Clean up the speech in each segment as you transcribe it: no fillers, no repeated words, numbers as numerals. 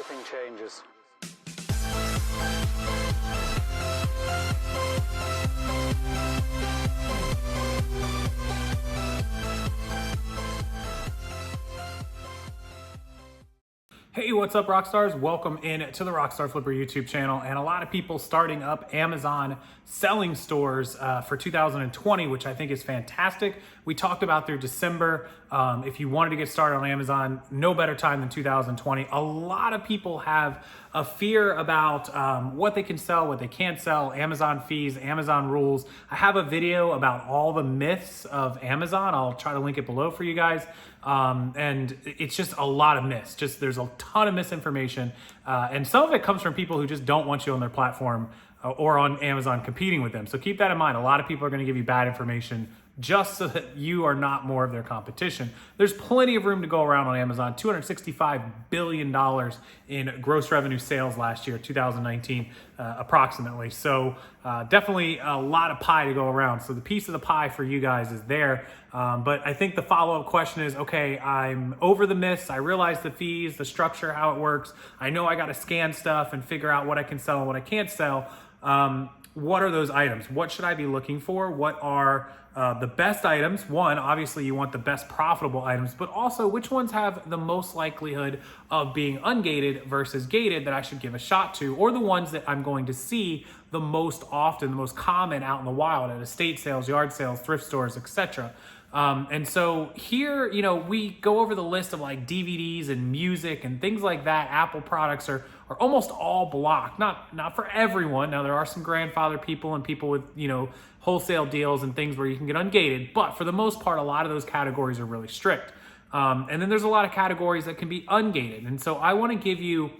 shipping changes. Hey, what's up, Rockstars? Welcome in to the Rockstarflipper YouTube channel, and a lot of people starting up Amazon selling stores for 2020, which I think is fantastic. We talked about through December. If you wanted to get started on Amazon, no better time than 2020. A lot of people have a fear about what they can sell, what they can't sell, Amazon fees, Amazon rules. I have a video about all the myths of Amazon. I'll try to link it below for you guys. And it's just a lot of myths. There's a ton of misinformation. And some of it comes from people who just don't want you on their platform or on Amazon competing with them. So keep that in mind. A lot of people are going to give you bad information just so that you are not more of their competition. There's plenty of room to go around on Amazon. $265 billion in gross revenue sales last year, 2019, approximately. So definitely a lot of pie to go around. So the piece of the pie for you guys is there. But I think the follow-up question is, okay, I'm over the myths. I realize the fees, the structure, how it works. I know I got to scan stuff and figure out what I can sell and what I can't sell. What are those items? What should I be looking for? What are the best items? One, obviously you want the best profitable items, but also which ones have the most likelihood of being ungated versus gated that I should give a shot to, or the ones that I'm going to see the most often, the most common out in the wild at estate sales, yard sales, thrift stores, etc. And so here, we go over the list of like DVDs and music and things like that. Apple products are almost all blocked. Not for everyone. Now there are some grandfather people and people with, wholesale deals and things where you can get ungated. But for the most part, a lot of those categories are really strict. And then there's a lot of categories that can be ungated. And so I want to give you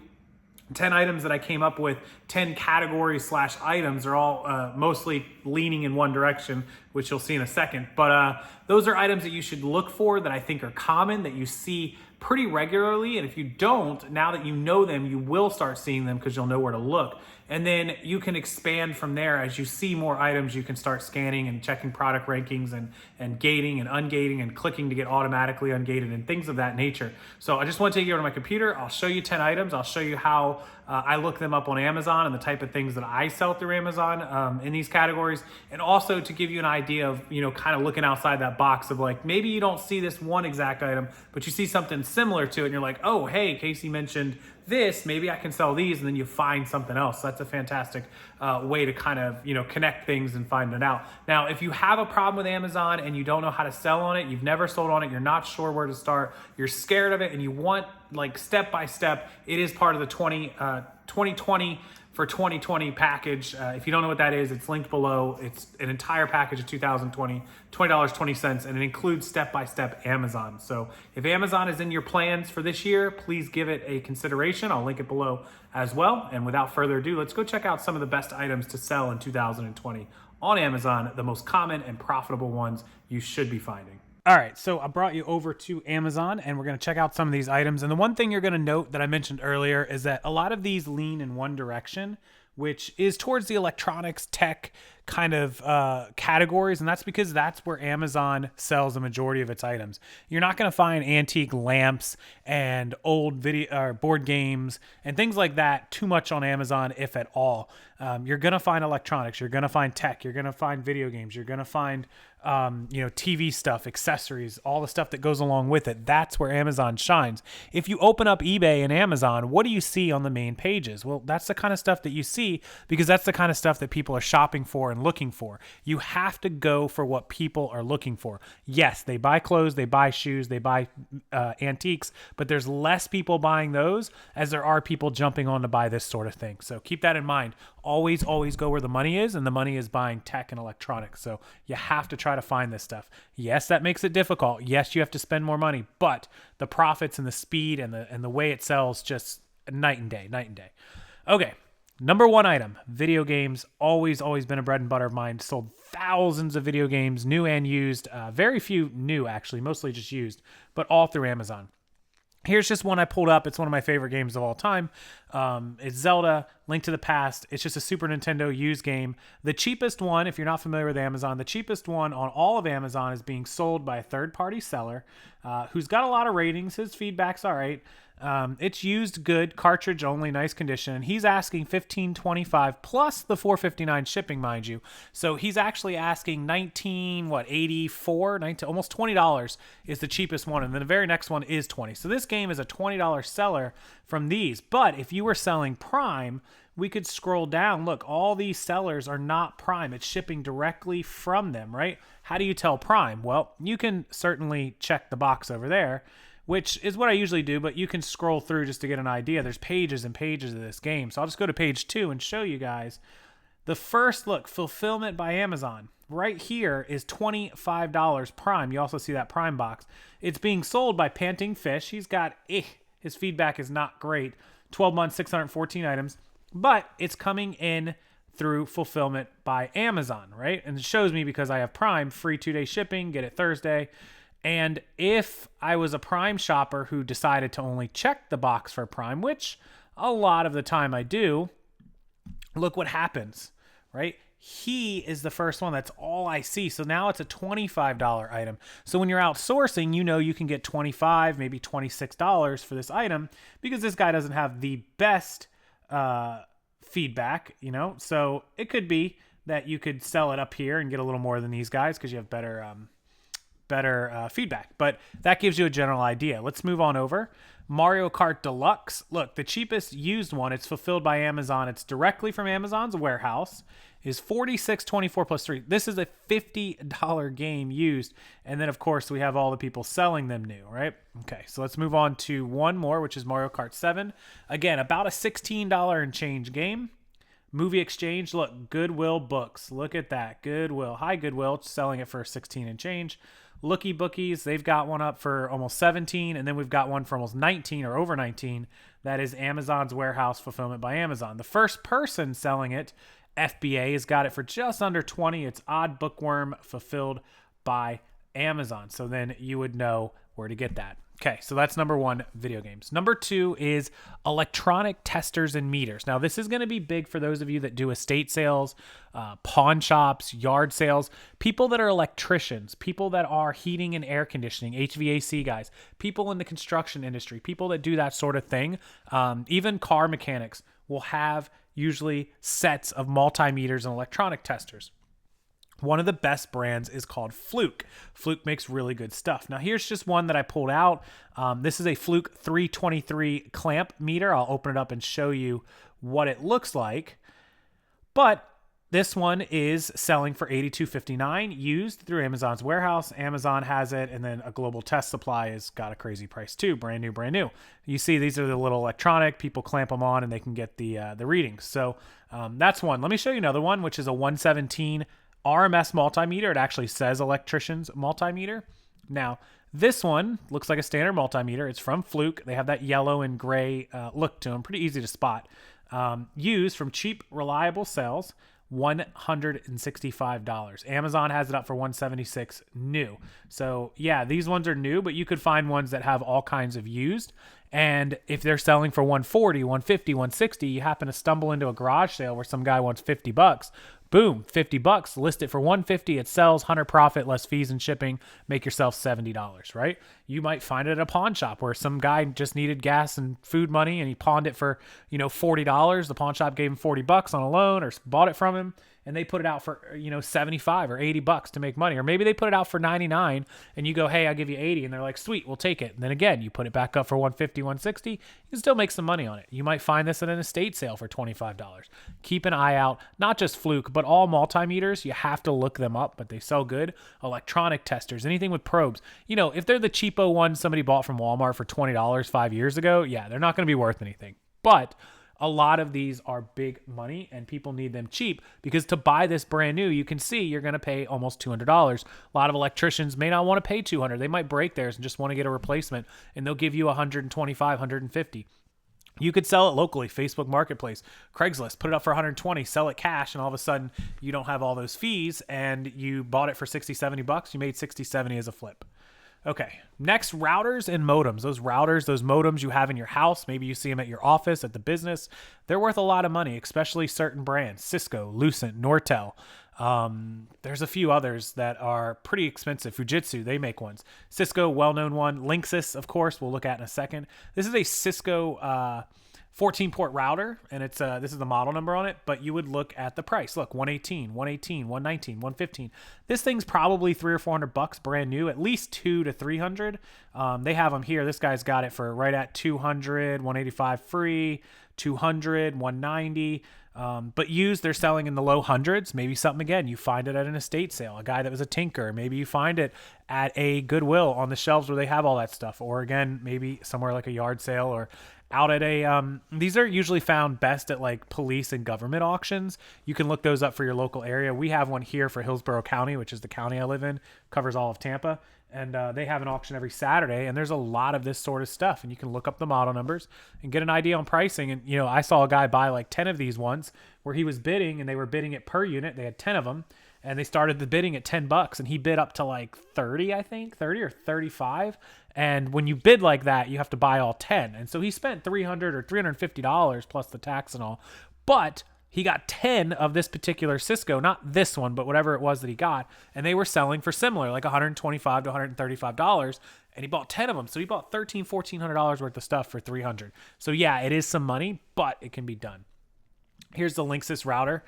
10 items that I came up with, 10 categories / items. Are all mostly leaning in one direction, which you'll see in a second. But those are items that you should look for that I think are common, that you see pretty regularly. And if you don't, now that you know them, you will start seeing them because you'll know where to look. And then you can expand from there. As you see more items, you can start scanning and checking product rankings and gating and ungating and clicking to get automatically ungated and things of that nature. So I just want to take you over to my computer. I'll show you 10 items. I'll show you how I look them up on Amazon and the type of things that I sell through Amazon in these categories. And also to give you an idea of, kind of looking outside that box of like, maybe you don't see this one exact item, but you see something similar to it and you're like, oh, hey, Casey mentioned this, maybe I can sell these, and then you find something else. So that's a fantastic way to kind of, connect things and find it out. Now, if you have a problem with Amazon and you don't know how to sell on it, you've never sold on it, you're not sure where to start, you're scared of it, and you want like step by step, it is part of the 2020 for 2020 package. If you don't know what that is, it's linked below. It's an entire package of 2020, $20.20, and it includes step-by-step Amazon. So if Amazon is in your plans for this year, please give it a consideration. I'll link it below as well. And without further ado, let's go check out some of the best items to sell in 2020 on Amazon, the most common and profitable ones you should be finding. All right, so I brought you over to Amazon and we're gonna check out some of these items. And the one thing you're gonna note that I mentioned earlier is that a lot of these lean in one direction, which is towards the electronics, tech kind of categories. And that's because that's where Amazon sells the majority of its items. You're not gonna find antique lamps and old video or board games and things like that too much on Amazon, if at all. You're gonna find electronics, you're gonna find tech, you're gonna find video games, you're gonna find TV stuff, accessories, all the stuff that goes along with it. That's where Amazon shines. If you open up eBay and Amazon, what do you see on the main pages? Well, that's the kind of stuff that you see because that's the kind of stuff that people are shopping for and looking for. You have to go for what people are looking for. Yes, they buy clothes, they buy shoes, they buy antiques, but there's less people buying those as there are people jumping on to buy this sort of thing. So keep that in mind. Always go where the money is, and the money is buying tech and electronics. So you have to try to find this stuff. Yes, that makes it difficult. Yes, you have to spend more money, but the profits and the speed and the way it sells, just night and day. Okay, number one item, video games. Always been a bread and butter of mine. Sold thousands of video games, new and used. Very few new, actually, mostly just used, but all through Amazon. Here's just one I pulled up. It's one of my favorite games of all time. It's Zelda, Link to the Past. It's just a Super Nintendo used game. The cheapest one, if you're not familiar with Amazon, the cheapest one on all of Amazon is being sold by a third-party seller who's got a lot of ratings. His feedback's all right. It's used good, cartridge only, nice condition. He's asking $15.25 plus the $4.59 shipping, mind you. So he's actually asking $19.84, almost $20 is the cheapest one, and then the very next one is $20. So this game is a $20 seller from these. But if you were selling Prime, we could scroll down. Look, all these sellers are not Prime. It's shipping directly from them, right? How do you tell Prime? Well, you can certainly check the box over there, which is what I usually do, but you can scroll through just to get an idea. There's pages and pages of this game. So I'll just go to page 2 and show you guys. The first look, fulfillment by Amazon. Right here is $25 Prime. You also see that Prime box. It's being sold by Panting Fish. He's got, his feedback is not great. 12 months, 614 items. But it's coming in through fulfillment by Amazon, right? And it shows me because I have Prime, free 2-day shipping, get it Thursday. And if I was a Prime shopper who decided to only check the box for Prime, which a lot of the time I do, look what happens, right? He is the first one. That's all I see. So now it's a $25 item. So when you're outsourcing, you know you can get $25, maybe $26 for this item because this guy doesn't have the best feedback, you know? So it could be that you could sell it up here and get a little more than these guys because you have better feedback, but that gives you a general idea. Let's move on over. Mario Kart Deluxe. Look, the cheapest used one, it's fulfilled by Amazon. It's directly from Amazon's warehouse, is $46.24 plus 3. This is a $50 game used. And then, of course, we have all the people selling them new, right? Okay, so let's move on to one more, which is Mario Kart 7. Again, about a $16 and change game. Movie Exchange, look, Goodwill Books. Look at that, Goodwill. Hi, Goodwill, selling it for 16 and change. Looky Bookies, they've got one up for almost 17, and then we've got one for almost 19 or over 19. That is Amazon's warehouse fulfillment by Amazon. The first person selling it, FBA, has got it for just under 20. It's Odd Bookworm fulfilled by Amazon. So then you would know where to get that. Okay, so that's number one, video games. Number two is electronic testers and meters. Now, this is going to be big for those of you that do estate sales, pawn shops, yard sales, people that are electricians, people that are heating and air conditioning, HVAC guys, people in the construction industry, people that do that sort of thing. Even car mechanics will have usually sets of multimeters and electronic testers. One of the best brands is called Fluke. Fluke makes really good stuff. Now, here's just one that I pulled out. This is a Fluke 323 clamp meter. I'll open it up and show you what it looks like. But this one is selling for $82.59, used through Amazon's warehouse. Amazon has it, and then a global test supply has got a crazy price too. Brand new, brand new. You see, these are the little electronic. People clamp them on, and they can get the readings. So that's one. Let me show you another one, which is a 117 RMS multimeter. It actually says electrician's multimeter. Now, this one looks like a standard multimeter. It's from Fluke. They have that yellow and gray look to them. Pretty easy to spot. Used from cheap, reliable sales, $165. Amazon has it up for $176 new. So yeah, these ones are new, but you could find ones that have all kinds of used. And if they're selling for $140, $150, $160, you happen to stumble into a garage sale where some guy wants $50. Boom, $50, list it for $150, it sells, 100 profit, less fees and shipping, make yourself $70, right? You might find it at a pawn shop where some guy just needed gas and food money and he pawned it for, $40. The pawn shop gave him $40 on a loan or bought it from him, and they put it out for, $75 or $80 to make money. Or maybe they put it out for $99 and you go, hey, I'll give you $80, and they're like, sweet, we'll take it. And then again, you put it back up for $150, $160, you can still make some money on it. You might find this at an estate sale for $25. Keep an eye out, not just Fluke, but all multimeters. You have to look them up, but they sell good. Electronic testers, anything with probes. If they're the cheapo ones somebody bought from Walmart for $20 5 years ago, yeah, they're not going to be worth anything. But a lot of these are big money and people need them cheap, because to buy this brand new, you can see you're going to pay almost $200. A lot of electricians may not want to pay $200. They might break theirs and just want to get a replacement, and they'll give you $125, $150. You could sell it locally, Facebook Marketplace, Craigslist, put it up for $120, sell it cash, and all of a sudden you don't have all those fees and you bought it for $60, $70. You made $60, $70 as a flip. Okay, next, routers and modems. Those routers, those modems you have in your house, maybe you see them at your office, at the business, they're worth a lot of money, especially certain brands, Cisco, Lucent, Nortel. There's a few others that are pretty expensive. Fujitsu, they make ones. Cisco, well-known one. Linksys, of course, we'll look at in a second. This is a Cisco 14-port router, and it's this is the model number on it, but you would look at the price. Look, 118, 118, 119, 115. This thing's probably $300 or $400 brand new, at least 200 to 300. They have them here. This guy's got it for right at 200, 185 free, 200, 190. But used, they're selling in the low hundreds. Maybe something, again, you find it at an estate sale, a guy that was a tinker. Maybe you find it at a Goodwill on the shelves where they have all that stuff. Or again, maybe somewhere like a yard sale or out at a, these are usually found best at like police and government auctions. You can look those up for your local area. We have one here for Hillsborough County, which is the county I live in, covers all of Tampa. And they have an auction every Saturday, and there's a lot of this sort of stuff. And you can look up the model numbers and get an idea on pricing. And, you know, I saw a guy buy like 10 of these once where he was bidding, and they were bidding it per unit. They had 10 of them, and they started the bidding at $10, and he bid up to like 30, I think, 30 or 35. And when you bid like that, you have to buy all 10. And so he spent $300 or $350 plus the tax and all. But he got 10 of this particular Cisco, not this one, but whatever it was that he got. And they were selling for similar, like $125 to $135. And he bought 10 of them. So he bought $1,300, $1,400 worth of stuff for $300. So yeah, it is some money, but it can be done. Here's the Linksys router.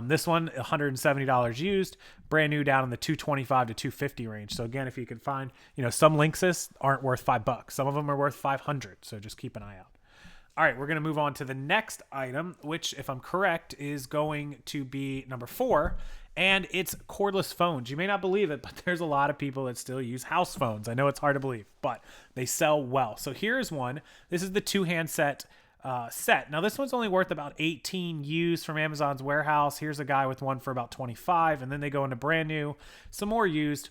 This one, $170 used, brand new, down in the $225 to $250 range. So again, if you can find, you know, some Linksys aren't worth $5. Some of them are worth $500. So just keep an eye out. All right, we're going to move on to the next item, which, if I'm correct, is going to be number 4, and it's cordless phones. You may not believe it, but there's a lot of people that still use house phones. I know it's hard to believe, but they sell well. So here's one. This is the 2-handset set. Now, this one's only worth about 18 used from Amazon's warehouse. Here's a guy with one for about 25, and then they go into brand new, some more used.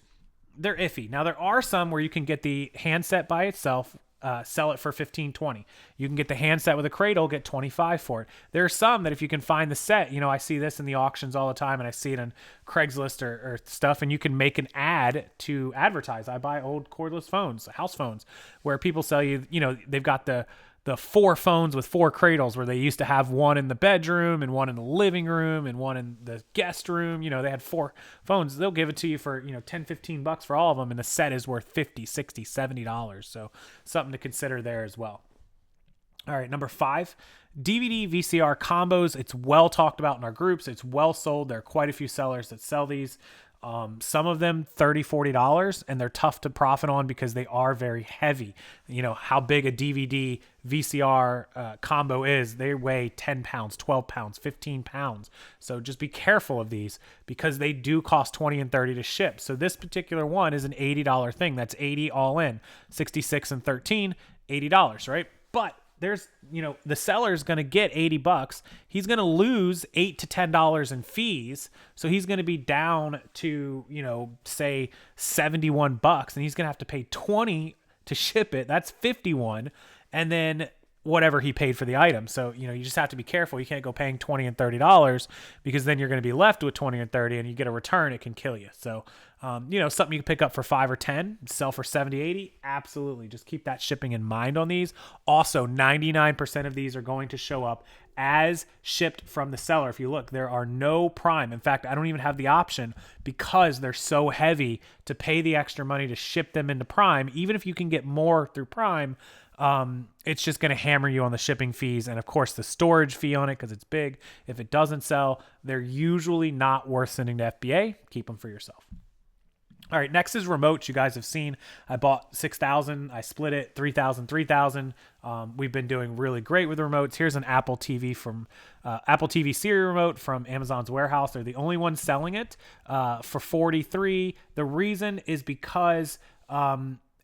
They're iffy. Now, there are some where you can get the handset by itself, sell it for $15, $20. You can get the handset with a cradle, get $25 for it. There are some that if you can find the set, you know, I see this in the auctions all the time, and I see it on Craigslist or stuff, and you can make an ad to advertise. I buy old cordless phones, house phones, where people sell you, you know, they've got the 4 phones with 4 cradles, where they used to have one in the bedroom and one in the living room and one in the guest room. You know, they had 4 phones. They'll give it to you for, you know, $10, $15 for all of them. And the set is worth $50, $60, $70. So something to consider there as well. All right, number 5, DVD VCR combos. It's well talked about in our groups. It's well sold. There are quite a few sellers that sell these. Some of them $30, $40, and they're tough to profit on because they are very heavy. You know how big a DVD VCR combo is. They weigh 10 pounds, 12 pounds, 15 pounds. So just be careful of these because they do cost 20 and 30 to ship. So this particular one is an $80 thing. That's 80 all in, 66 and 13, $80, right? But there's, you know, the seller's going to get $80. He's going to lose $8 to $10 in fees. So he's going to be down to, you know, say $71, and he's going to have to pay 20 to ship it. That's 51. And then whatever he paid for the item. So, you know, you just have to be careful. You can't go paying $20 and $30 because then you're going to be left with 20 and 30 and you get a return, it can kill you. So, you know, something you can pick up for 5 or 10, sell for 70, 80. Absolutely. Just keep that shipping in mind on these. Also, 99% of these are going to show up as shipped from the seller. If you look, there are no Prime. In fact, I don't even have the option because they're so heavy to pay the extra money to ship them into Prime. Even if you can get more through Prime, it's just going to hammer you on the shipping fees and, of course, the storage fee on it because it's big. If it doesn't sell, they're usually not worth sending to FBA. Keep them for yourself. All right, next is remotes. You guys have seen I bought 6,000. I split it 3,000, 3,000. We've been doing really great with remotes. Here's an Apple TV from Apple TV Siri remote from Amazon's warehouse. They're the only ones selling it for $43. The reason is because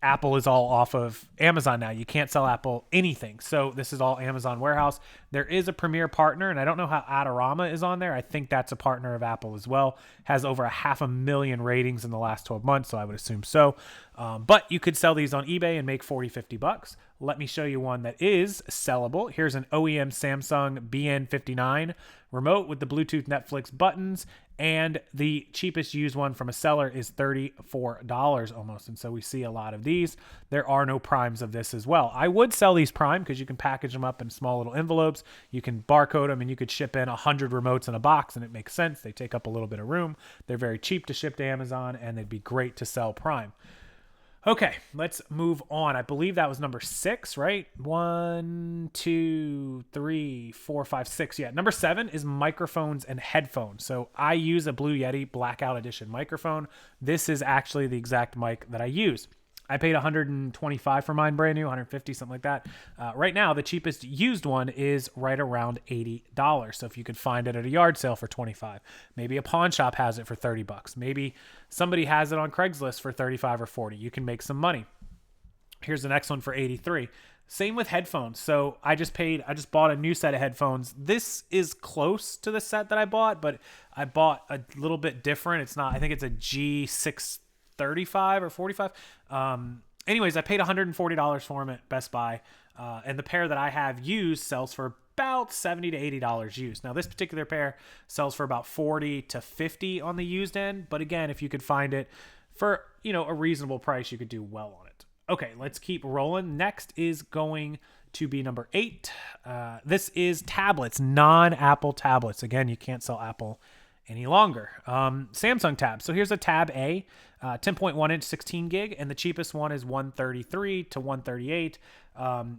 Apple is all off of Amazon now. You can't sell Apple anything. So this is all Amazon warehouse. There is a Premier partner, and I don't know how Adorama is on there. I think that's a partner of Apple as well. Has over 500,000 ratings in the last 12 months, so I would assume so. But you could sell these on eBay and make 40, 50 bucks. Let me show you one that is sellable. Here's an OEM Samsung BN59 remote with the Bluetooth Netflix buttons, and the cheapest used one from a seller is $34 almost. And so we see a lot of these. There are no primes of this as well. I would sell these prime because you can package them up in small little envelopes. You can barcode them, and you could ship in 100 remotes in a box, and it makes sense. They take up a little bit of room. They're very cheap to ship to Amazon, and they'd be great to sell prime. Okay, let's move on. I believe that was number 6, right? 1, 2, 3, 4, 5, 6. Yeah, number 7 is microphones and headphones. So I use a Blue Yeti Blackout Edition microphone. This is actually the exact mic that I use. I paid $125 for mine, brand new, $150, something like that. Right now, the cheapest used one is right around $80. So if you could find it at a yard sale for $25, maybe a pawn shop has it for $30, maybe somebody has it on Craigslist for $35 or $40, you can make some money. Here's the next one for $83. Same with headphones. So I just bought a new set of headphones. This is close to the set that I bought, but I bought a little bit different. It's not, I think it's a G635 or 45. Anyways, I paid $140 for them at Best Buy. And the pair that I have used sells for about $70 to $80 used. Now, this particular pair sells for about $40 to $50 on the used end. But again, if you could find it for, a reasonable price, you could do well on it. Okay, let's keep rolling. Next is going to be number 8. This is tablets, non-Apple tablets. Again, you can't sell Apple any longer. Samsung tab. So here's a Tab A, 10.1 inch, 16 gig, and the cheapest one is $133 to $138.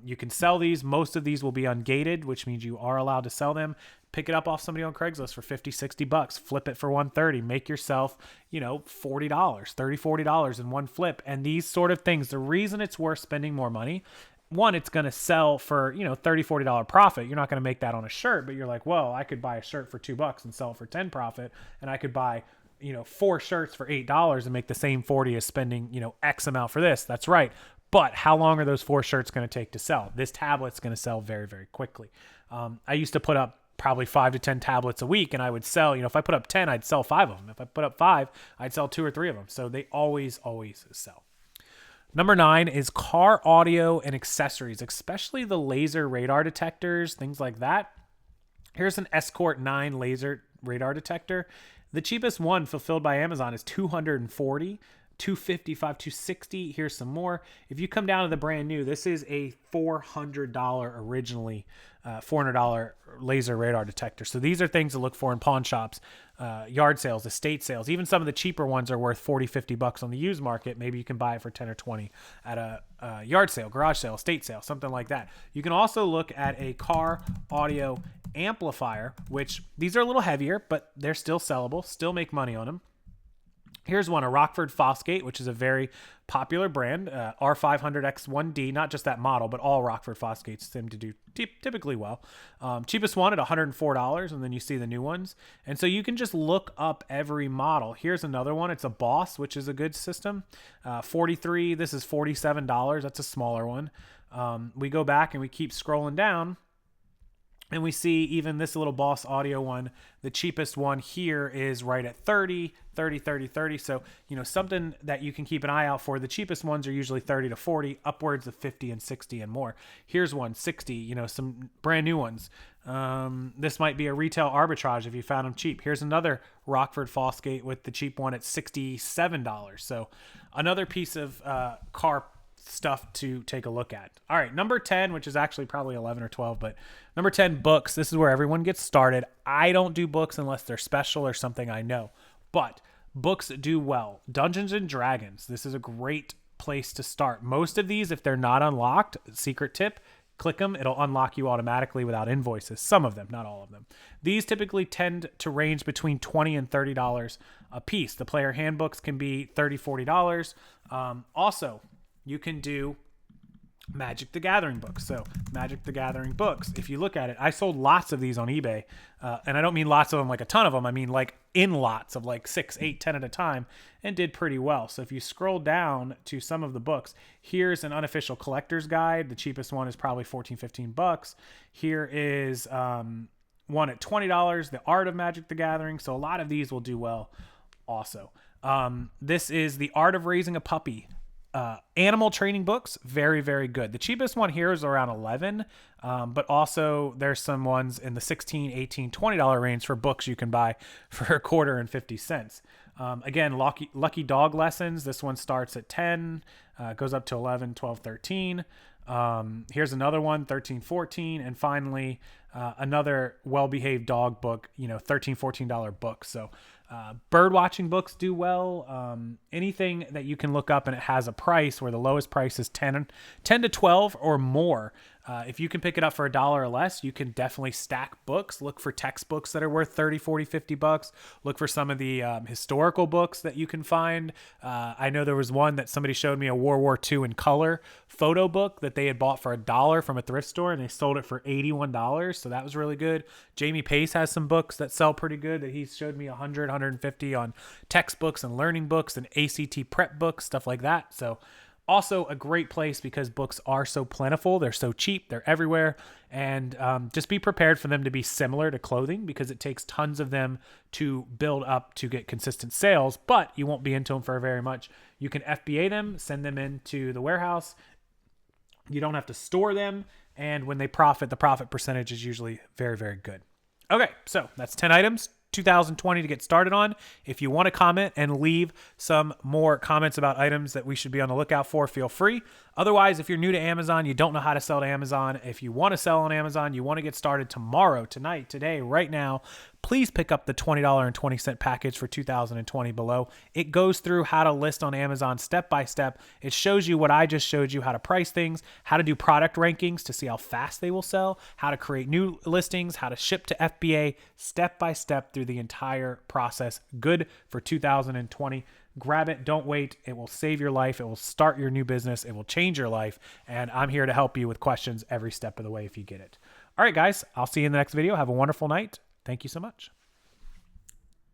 You can sell these. Most of these will be ungated, which means you are allowed to sell them. Pick it up off somebody on Craigslist for 50, 60 bucks, flip it for $130, make yourself, $40, $30, $40 in one flip. And these sort of things, the reason it's worth spending more money, one, it's going to sell for, $30, $40 profit. You're not going to make that on a shirt, but you're like, well, I could buy a shirt for $2 and sell it for 10 profit. And I could buy, 4 shirts for $8 and make the same 40 as spending, X amount for this. That's right. But how long are those 4 shirts going to take to sell? This tablet's going to sell very, very quickly. I used to put up probably 5 to 10 tablets a week, and I would sell, if I put up 10, I'd sell 5 of them. If I put up 5, I'd sell 2 or 3 of them. So they always sell. Number 9 is car audio and accessories, especially the laser radar detectors, things like that. Here's an Escort 9 laser radar detector. The cheapest one fulfilled by Amazon is $240, $255, $260. Here's some more. If you come down to the brand new, this is a $400 originally, $400 laser radar detector. So these are things to look for in pawn shops, yard sales, estate sales. Even some of the cheaper ones are worth 40, 50 bucks on the used market. Maybe you can buy it for 10 or 20 at a yard sale, garage sale, estate sale, something like that. You can also look at a car audio amplifier, which these are a little heavier, but they're still sellable, still make money on them. Here's one, a Rockford Fosgate, which is a very popular brand, R500X1D, not just that model, but all Rockford Fosgates seem to do typically well. Cheapest one at $104, and then you see the new ones. And so you can just look up every model. Here's another one. It's a Boss, which is a good system. 43, this is $47. That's a smaller one. We go back and we keep scrolling down, and we see even this little Boss audio one, the cheapest one here is right at 30. So, something that you can keep an eye out for. The cheapest ones are usually 30 to 40, upwards of 50 and 60 and more. Here's one, 60, some brand new ones. This might be a retail arbitrage if you found them cheap. Here's another Rockford Fosgate with the cheap one at $67. So another piece of car stuff to take a look at. All right, number 10, which is actually probably 11 or 12, but number 10, books. This is where everyone gets started. I don't do books unless they're special or something I know, but books do well. Dungeons and Dragons. This is a great place to start. Most of these, if they're not unlocked, secret tip, click them. It'll unlock you automatically without invoices. Some of them, not all of them. These typically tend to range between $20 and $30 a piece. The player handbooks can be $30, $40. Also, you can do Magic the Gathering books. So Magic the Gathering books, if you look at it, I sold lots of these on eBay. And I don't mean lots of them like a ton of them. I mean like in lots of like 6, 8, 10 at a time and did pretty well. So if you scroll down to some of the books, here's an unofficial collector's guide. The cheapest one is probably 14, 15 bucks. Here is one at $20, The Art of Magic the Gathering. So a lot of these will do well also. This is The Art of Raising a Puppy. Animal training books, very, very good. The cheapest one here is around 11, but also there's some ones in the 16, 18, $20 range for books you can buy for a quarter and 50 cents. Again, Lucky Dog Lessons. This one starts at 10, goes up to 11, 12, 13. Here's another one, 13, 14. And finally, another well-behaved dog book, $13, $14 book. So, bird watching books do well. Anything that you can look up and it has a price where the lowest price is 10 to 12 or more. If you can pick it up for $1 or less, you can definitely stack books. Look for textbooks that are worth 30, 40, 50 bucks. Look for some of the historical books that you can find. I know there was one that somebody showed me, a World War II in color photo book that they had bought for $1 from a thrift store, and they sold it for $81. So that was really good. Jamie Pace has some books that sell pretty good that he showed me 100, 150 on textbooks and learning books and ACT prep books, stuff like that. So also a great place because books are so plentiful. They're so cheap. They're everywhere. And just be prepared for them to be similar to clothing because it takes tons of them to build up to get consistent sales, but you won't be into them for very much. You can FBA them, send them into the warehouse. You don't have to store them. And when they profit, the profit percentage is usually very, very good. Okay, so that's 10 items. 2020 to get started on. If you want to comment and leave some more comments about items that we should be on the lookout for, feel free. Otherwise, if you're new to Amazon, you don't know how to sell to Amazon, if you want to sell on Amazon, you want to get started tomorrow, tonight, today, right now, please pick up the $20.20 package for 2020 below. It goes through how to list on Amazon step by step. It shows you what I just showed you, how to price things, how to do product rankings to see how fast they will sell, how to create new listings, how to ship to FBA, step by step through the entire process. Good for 2020. Grab it. Don't wait. It will save your life. It will start your new business. It will change your life. And I'm here to help you with questions every step of the way if you get it. All right, guys, I'll see you in the next video. Have a wonderful night. Thank you so much.